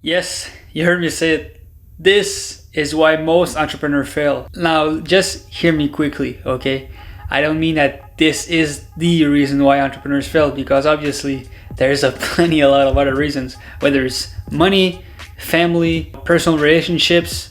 Yes, you heard me say it. This is why most entrepreneurs fail. Now, just hear me quickly, okay? I don't mean that this is the reason why entrepreneurs fail, because obviously there's a lot of other reasons, whether it's money, family, personal relationships,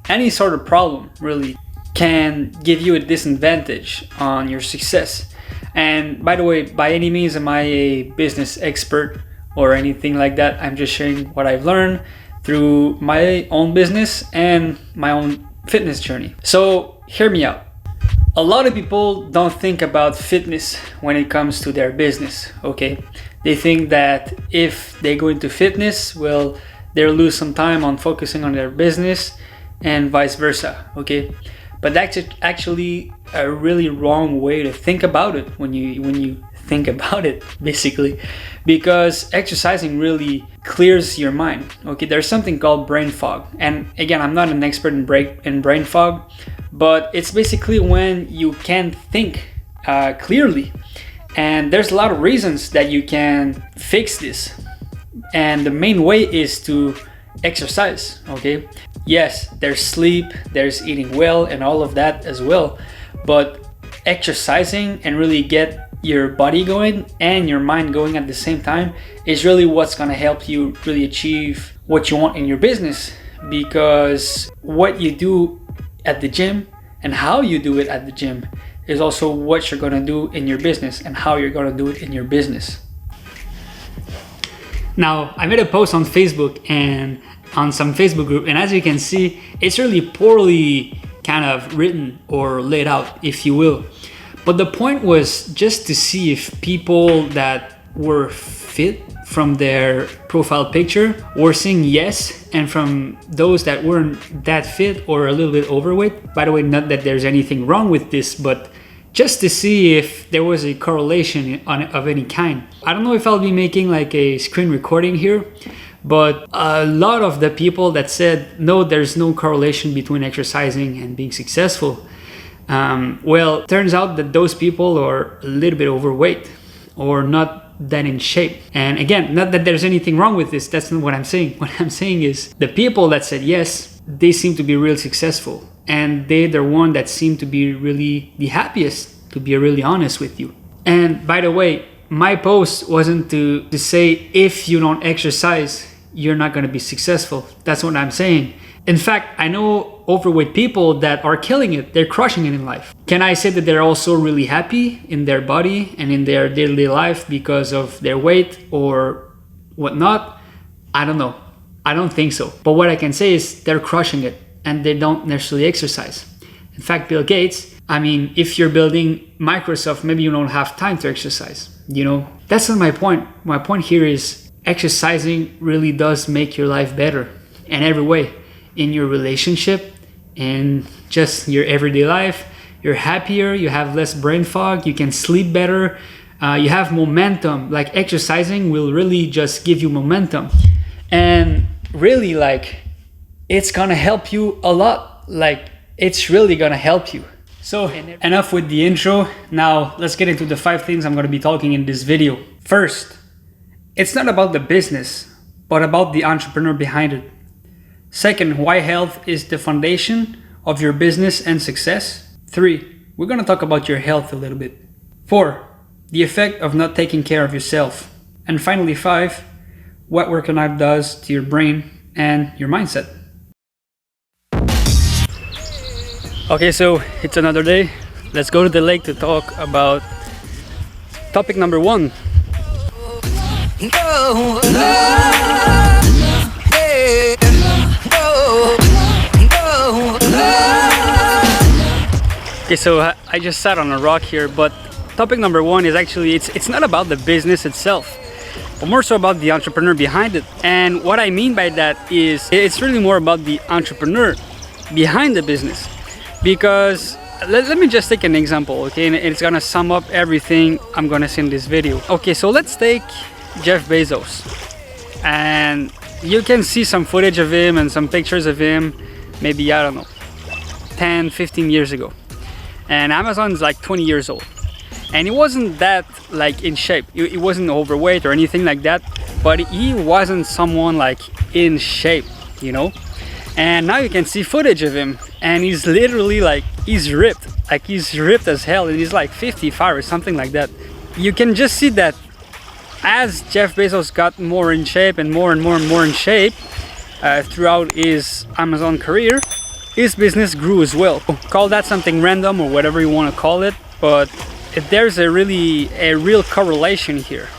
any sort of problem really can give you a disadvantage on your success. And by the way, by any means am I a business expert or anything like that. I'm just sharing what I've learned through my own business and my own fitness journey. So hear me out. A lot of people don't think about fitness when it comes to their business, okay? They think that if they go into fitness, well, they'll lose some time on focusing on their business and vice versa, okay? But that's actually a really wrong way to think about it when you think about it, basically, because exercising really clears your mind, okay? There's something called brain fog. And again, I'm not an expert in brain fog, but it's basically when you can't think clearly. And there's a lot of reasons that you can fix this. And the main way is to exercise, okay? Yes, there's sleep, there's eating well, and all of that as well. But exercising and really get your body going and your mind going at the same time is really what's gonna help you really achieve what you want in your business. Because what you do at the gym and how you do it at the gym is also what you're gonna do in your business and how you're gonna do it in your business. Now, I made a post on Facebook and on some Facebook group, and as you can see, it's really poorly kind of written or laid out, if you will. But the point was just to see if people that were fit from their profile picture were saying yes, and from those that weren't that fit or a little bit overweight. By the way, not that there's anything wrong with this, but just to see if there was a correlation of any kind. I don't know if I'll be making like a screen recording here, but a lot of the people that said, no, there's no correlation between exercising and being successful. Well, turns out that those people are a little bit overweight or not that in shape. And again, not that there's anything wrong with this. That's not what I'm saying. What I'm saying is the people that said yes, they seem to be real successful. And they're the one that seem to be really the happiest, to be really honest with you. And by the way, my post wasn't to say if you don't exercise, you're not going to be successful. That's what I'm saying. In fact, I know overweight people that are killing it. They're crushing it in life. Can I say that they're also really happy in their body and in their daily life because of their weight or whatnot? I don't know. I don't think so. But what I can say is they're crushing it and they don't necessarily exercise. In fact, Bill Gates, I mean, if you're building Microsoft, maybe you don't have time to exercise. You know, that's not my point. My point here is exercising really does make your life better in every way. In your relationship, in just your everyday life, you're happier, you have less brain fog, you can sleep better, you have momentum. Like exercising will really just give you momentum. And really, like, it's gonna help you a lot. Like, it's really gonna help you. So enough with the intro. Now let's get into the 5 things I'm gonna be talking in this video. First, it's not about the business, but about the entrepreneur behind it. Second, why health is the foundation of your business and success. 3, we're gonna talk about your health a little bit. 4, the effect of not taking care of yourself. And finally, 5, what working out does to your brain and your mindset. Okay, so it's another day. Let's go to the lake to talk about topic number 1. Okay, so I just sat on a rock here, but topic number 1 is actually, it's not about the business itself, but more so about the entrepreneur behind it. And what I mean by that is it's really more about the entrepreneur behind the business. Because let me just take an example, okay, and it's gonna sum up everything I'm gonna say in this video. Okay, so let's take Jeff Bezos, and you can see some footage of him and some pictures of him, maybe, I don't know, 10, 15 years ago. And Amazon's like 20 years old. And he wasn't that like in shape. He wasn't overweight or anything like that. but he wasn't someone like in shape, you know. And now you can see footage of him, and he's literally like, he's ripped as hell, and he's like 55 or something like that. You can just see that as Jeff Bezos got more in shape and more in shape throughout his Amazon career, his business grew as well. Call that something random or whatever you want to call it, but there's a real correlation here.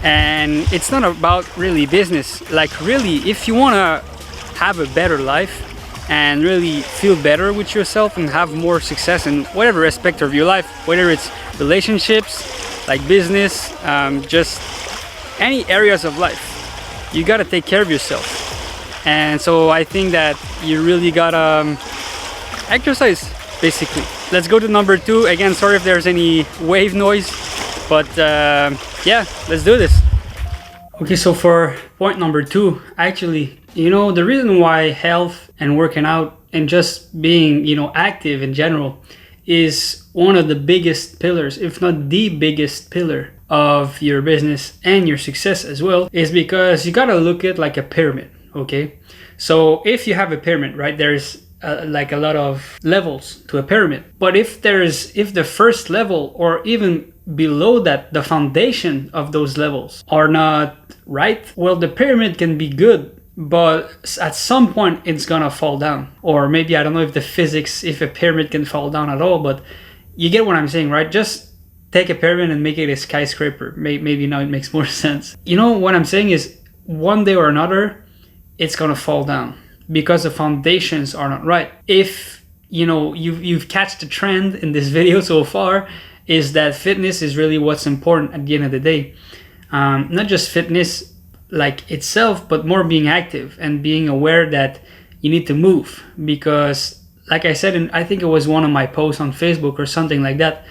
And it's not about really business. Like really, if you want to have a better life and really feel better with yourself and have more success in whatever aspect of your life, whether it's relationships, like business, just any areas of life, you gotta take care of yourself. And so I think that you really gotta exercise, basically. Let's go to number 2. Again, sorry if there's any wave noise, but yeah, let's do this. Okay, so for point number 2, actually, you know, the reason why health and working out and just being, you know, active in general is one of the biggest pillars, if not the biggest pillar of your business and your success as well, is because you gotta look at like a pyramid, okay? So if you have a pyramid, right, there's like a lot of levels to a pyramid. But if the first level or even below that, the foundation of those levels are not right, well, the pyramid can be good, but at some point it's gonna fall down. Or maybe, I don't know if if a pyramid can fall down at all, but you get what I'm saying, right? Just take a pyramid and make it a skyscraper. Maybe now it makes more sense. You know what I'm saying is, one day or another, it's gonna fall down because the foundations are not right. If you know you've catched the trend in this video so far, is that fitness is really what's important at the end of the day. Not just fitness like itself, but more being active and being aware that you need to move. Because like I said, and I think it was one of my posts on Facebook or something like that,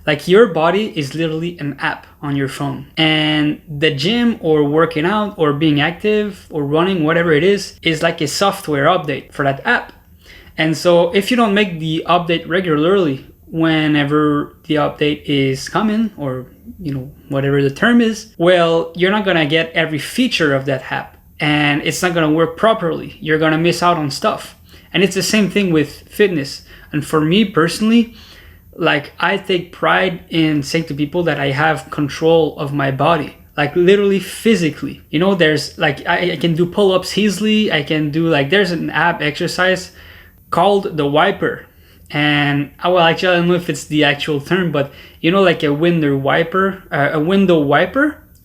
like your body is literally an app on your phone, and the gym or working out or being active or running, whatever it is like a software update for that app. And so if you don't make the update regularly, whenever the update is coming, or you know, whatever the term is, well, you're not gonna get every feature of that app, and it's not gonna work properly. You're gonna miss out on stuff. And it's the same thing with fitness. And for me personally, like, I take pride in saying to people that I have control of my body, like literally physically. You know, there's like, I can do pull-ups easily. I can do like, there's an app exercise called the wiper. And well, actually, I don't know if it's the actual term, but you know, like a window wiper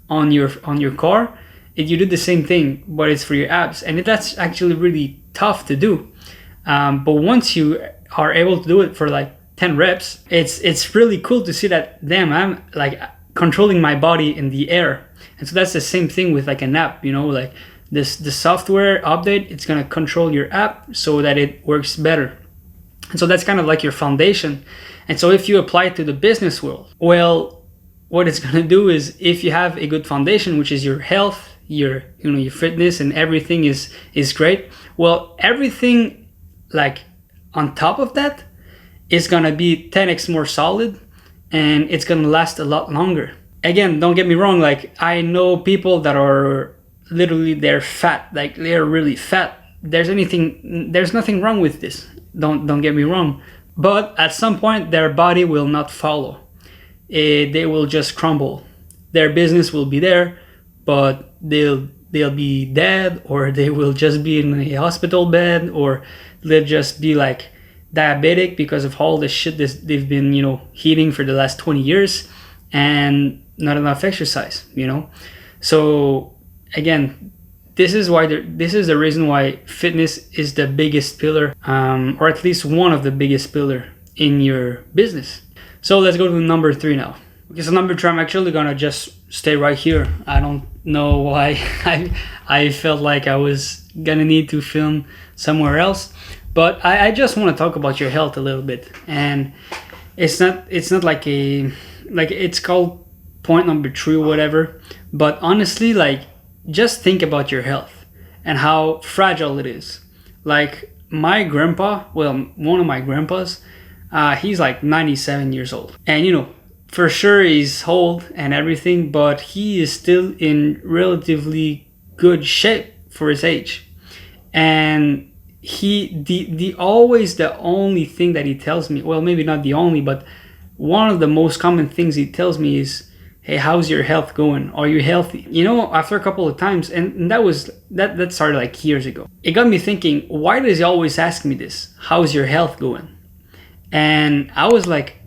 on your car. You do the same thing, but it's for your abs, and that's actually really tough to do. But once you are able to do it for like 10 reps, it's really cool to see that, damn, I'm like controlling my body in the air. And so that's the same thing with like an app, you know, like the software update, it's gonna control your app so that it works better. And so that's kind of like your foundation. And so if you apply it to the business world, well, what it's gonna do is, if you have a good foundation, which is your health, your fitness, and everything is great, well, everything like on top of that is gonna be 10x more solid, and it's gonna last a lot longer. Again, don't get me wrong, like I know people that are literally, they're fat, like they're really fat. There's nothing wrong with this. Don't get me wrong. But at some point their body will not follow. They will just crumble. Their business will be there, but they'll be dead, or they will just be in a hospital bed, or they'll just be like diabetic because of all the shit they've been, you know, eating for the last 20 years and not enough exercise, you know. So again, this is the reason why fitness is the biggest pillar, or at least one of the biggest pillar in your business. So let's go to number 3 now. Okay, so number 3, I'm actually gonna just stay right here. I don't know why I felt like I was gonna need to film somewhere else, but I just want to talk about your health a little bit. And it's not like it's called point number 3 or whatever, but honestly, like, just think about your health and how fragile it is. Like my grandpa, well, one of my grandpas, he's like 97 years old. And you know, for sure he's old and everything, but he is still in relatively good shape for his age. And the always the only thing that he tells me, well, maybe not the only, but one of the most common things he tells me is, hey, how's your health going? Are you healthy? You know, after a couple of times, and that started like years ago. It got me thinking, why does he always ask me this? How's your health going? And I was like,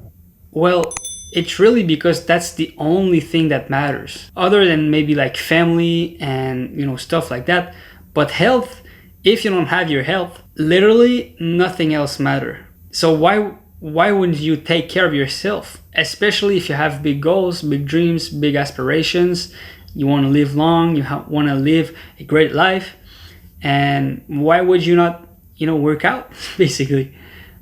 well, it's really because that's the only thing that matters, other than maybe like family and, you know, stuff like that. But health, if you don't have your health, literally nothing else matter. So why wouldn't you take care of yourself? Especially if you have big goals, big dreams, big aspirations, you want to live long, you want to live a great life. And why would you not, you know, work out? Basically,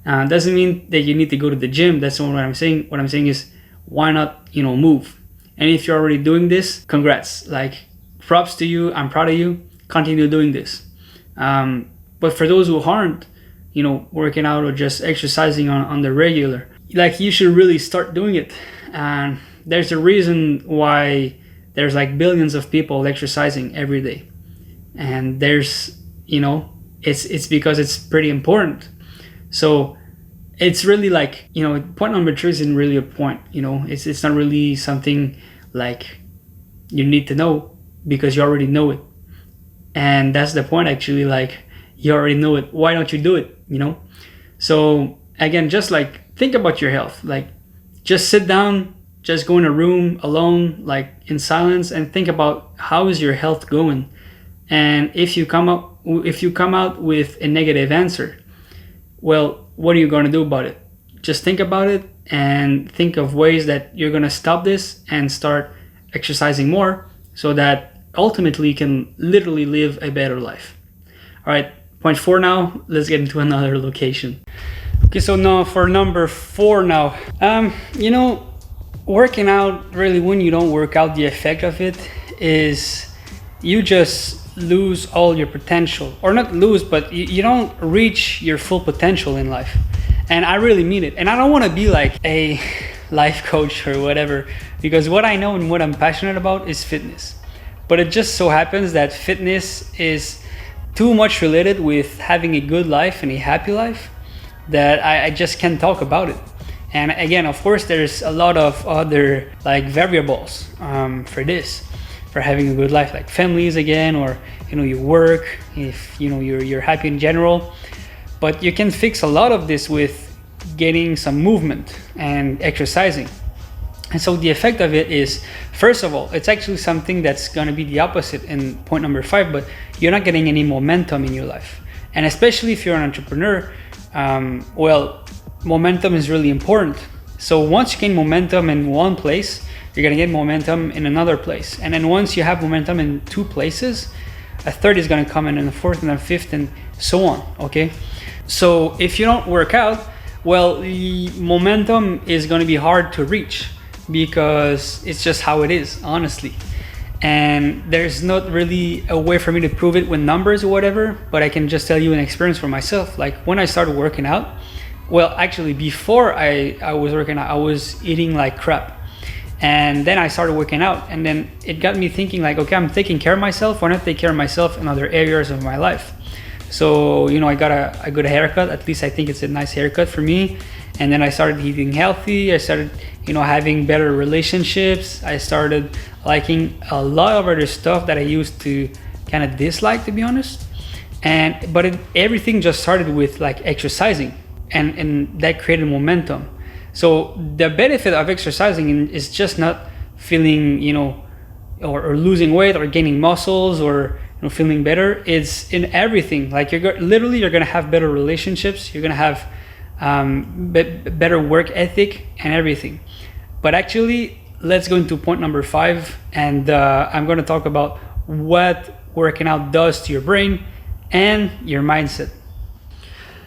doesn't mean that you need to go to the gym. That's not what I'm saying. What I'm saying is, why not, you know, move? And if you're already doing this, congrats. Like, props to you. I'm proud of you. Continue doing this. But for those who aren't, you know, working out or just exercising on the regular, like, you should really start doing it. And there's a reason why there's like billions of people exercising every day. And there's, you know, it's because it's pretty important. So it's really like, you know, point number 3 isn't really a point, you know, it's not really something like you need to know, because you already know it. And that's the point, actually. Like, you already know it. Why don't you do it, you know? So again, just like, think about your health. Like, just sit down, just go in a room alone, like in silence, and think about how is your health going. And if you come out with a negative answer, well, what are you going to do about it? Just think about it and think of ways that you're going to stop this and start exercising more, so that ultimately you can literally live a better life. All right, point 4 now. Let's get into another location. Okay, so now for number 4 now. You know, working out, really, when you don't work out, the effect of it is you just lose all your potential. Or not lose, but you don't reach your full potential in life. And I really mean it. And I don't want to be like a life coach or whatever, because what I know and what I'm passionate about is fitness. But it just so happens that fitness is too much related with having a good life and a happy life that I just can't talk about it. And again, of course, there's a lot of other like variables for this, for having a good life, like families again, or, you know, your work, if, you know, you're happy in general. But you can fix a lot of this with getting some movement and exercising. And so the effect of it is, first of all, it's actually something that's going to be the opposite in point number 5, but you're not getting any momentum in your life. And especially if you're an entrepreneur, well, momentum is really important. So once you gain momentum in one place, you're going to get momentum in another place. And then once you have momentum in 2 places, a third is going to come in, and a fourth, and a fifth, and so on. Okay. So if you don't work out, well, the momentum is going to be hard to reach, because it's just how it is, honestly. And there's not really a way for me to prove it with numbers or whatever, but I can just tell you an experience for myself. Like, when I started working out, well, actually before I was working out, I was eating like crap. And then I started working out, and then it got me thinking like, okay, I'm taking care of myself. Why not take care of myself in other areas of my life? So, you know, I got a good haircut. At least I think it's a nice haircut for me. And then I started eating healthy. I started, you know, having better relationships. I started liking a lot of other stuff that I used to kind of dislike, to be honest. But everything just started with like exercising, and that created momentum. So the benefit of exercising is just not feeling, you know, or losing weight or gaining muscles or, you know, feeling better. It's in everything. Like, you're going to have better relationships. You're going to have better work ethic and everything. But actually, let's go into point number 5, and I'm going to talk about what working out does to your brain and your mindset.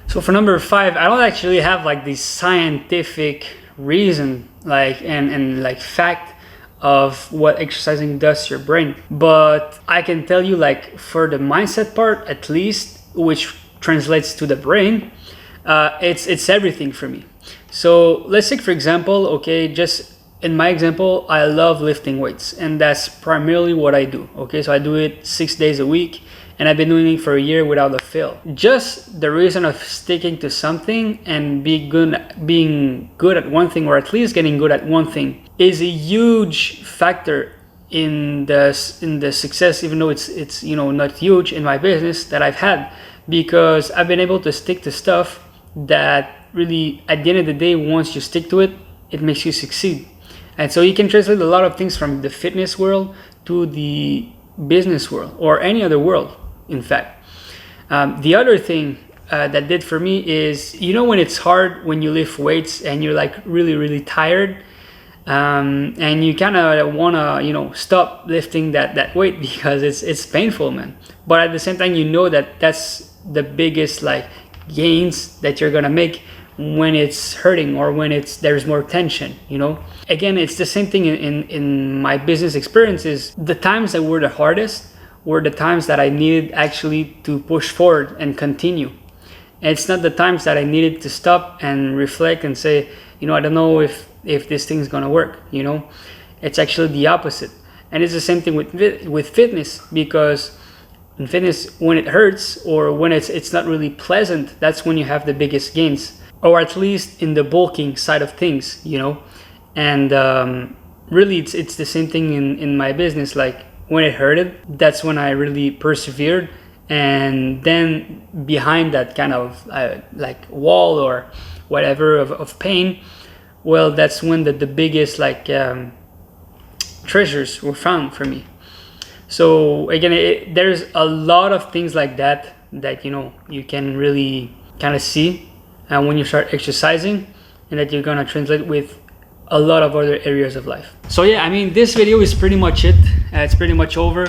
So for number 5, I don't actually have like the scientific reason, like and like fact of what exercising does to your brain, but I can tell you, like, for the mindset part at least, which translates to the brain, it's everything for me. So let's take, for example, okay, just in my example, I love lifting weights, and that's primarily what I do. Okay, so I do it 6 days a week, and I've been doing it for a year without a fail. Just the reason of sticking to something and being good at one thing, or at least getting good at one thing, is a huge factor in the success, even though it's not huge in my business that I've had, because I've been able to stick to stuff that really, at the end of the day, once you stick to it, it makes you succeed. And so you can translate a lot of things from the fitness world to the business world, or any other world, in fact. The other thing that did for me is, when it's hard when you lift weights and you're like really, really tired, and you kind of want to, stop lifting that weight because it's painful, man. But at the same time, that's the biggest like gains that you're gonna make when it's hurting, or when there's more tension. Again, it's the same thing in my business experiences. The times that were the hardest were the times that I needed actually to push forward and continue. And it's not the times that I needed to stop and reflect and say, I don't know if this thing's gonna work. It's actually the opposite. And it's the same thing with fitness, because in fitness, when it hurts, or when it's not really pleasant, that's when you have the biggest gains, or at least in the bulking side of things. And really, it's the same thing in my business. Like, when it hurted, that's when I really persevered. And then behind that kind of like wall or whatever of pain, well, that's when the biggest like treasures were found for me. So again, there's a lot of things like that you can really kind of see when you start exercising, and that you're gonna translate with a lot of other areas of life. So yeah, I mean, this video is pretty much it. It's pretty much over.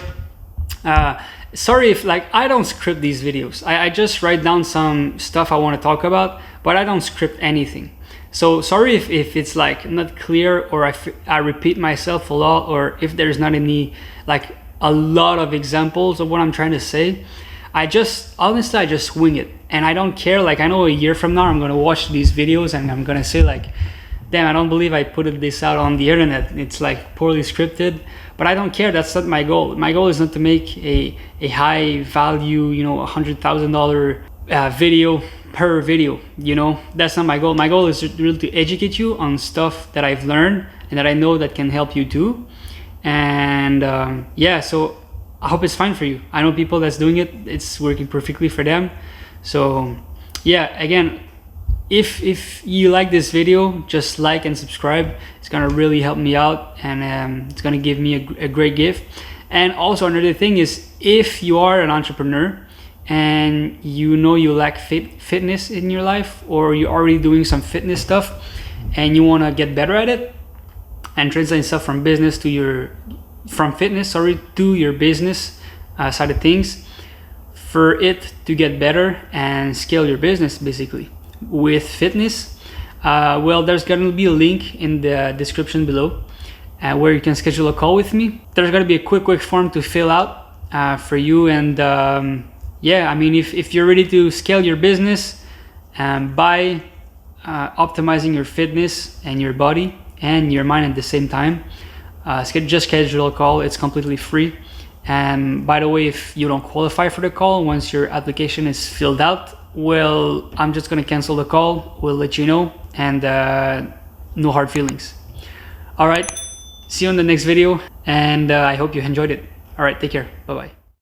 Sorry if I don't script these videos. I just write down some stuff I want to talk about, but I don't script anything. So sorry if it's like not clear, or I repeat myself a lot, or if there's not any a lot of examples of what I'm trying to say. Honestly, I just wing it, and I don't care. I know a year from now I'm gonna watch these videos and I'm gonna say damn, I don't believe I put this out on the internet. It's poorly scripted, but I don't care. That's not my goal. My goal is not to make a high value, $100,000 video per video. That's not my goal. My goal is really to educate you on stuff that I've learned and that I know that can help you too. And yeah, so I hope it's fine for you. I know people that's doing it. It's working perfectly for them. So yeah, again, if you like this video, just like and subscribe. It's gonna really help me out, and it's gonna give me a great gift. And also, another thing is, if you are an entrepreneur and you lack fitness in your life, or you're already doing some fitness stuff and you want to get better at it and translate stuff from fitness to your business side of things, for it to get better and scale your business basically with fitness, well, there's going to be a link in the description below where you can schedule a call with me. There's going to be a quick form to fill out for you. And yeah, I mean, if you're ready to scale your business by optimizing your fitness and your body and your mind at the same time, just schedule a call. It's completely free. And by the way, if you don't qualify for the call, once your application is filled out, well, I'm just gonna cancel the call. We'll let you know, and no hard feelings. All right, see you on the next video, and I hope you enjoyed it. All right, take care. Bye-bye.